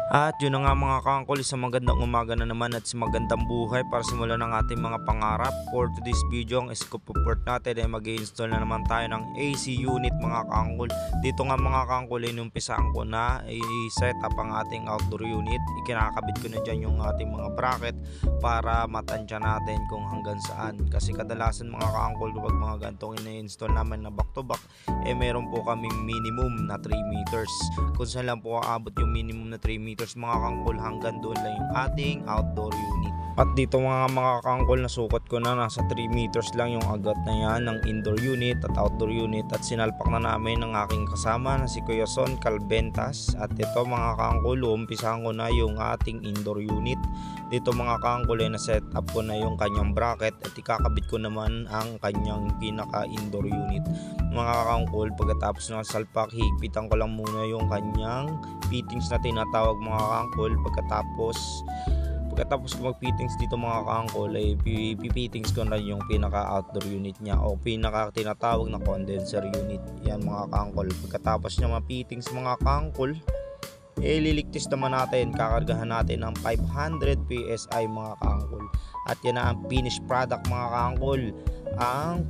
At yun na nga mga kaangkol, isang magandang umaga na naman at magandang buhay para simulan ng ating mga pangarap. For today's video, ang scoop report natin ay mag-i-install na naman tayo ng AC unit mga kaangkol. Dito nga mga kaangkol ay numpisaan ko na i-set up ang ating outdoor unit. Ikinakabit ko na dyan yung ating mga bracket para matansya natin kung hanggang saan. Kasi kadalasan mga kaangkol kapag mga gantong ina-install namin na back to back, meron po kaming minimum na 3 meters. Kung saan lang po aabot yung minimum na 3 meters mga kangkol, hanggang doon lang yung ating outdoor unit. At dito mga kangkol, nasukat ko na nasa 3 meters lang yung agat na yan ng indoor unit at outdoor unit, at sinalpak na namin ng aking kasama na si Kuya Son Calventas. At ito mga kangkol, umpisahan ko na yung ating indoor unit. Dito mga kangkol ay na-set up ko na yung kanyang bracket at ikakabit ko naman ang kanyang pinaka indoor unit. Mga kangkol, pagkatapos ng salpak, higpitan ko lang muna yung kanyang fittings na tinatawag mga kangkol. Pagkatapos ko mag-fittings dito mga kaangkol, ay pipittings ko na yung pinaka outdoor unit niya o pinaka tinatawag na condenser unit. Yan mga kaangkol. Pagkatapos niya ma-fittings mga kaangkol, liligtis naman natin, kakargahan natin ng 500 PSI mga kaangkol. At yan na ang finished product mga kaangkol, ang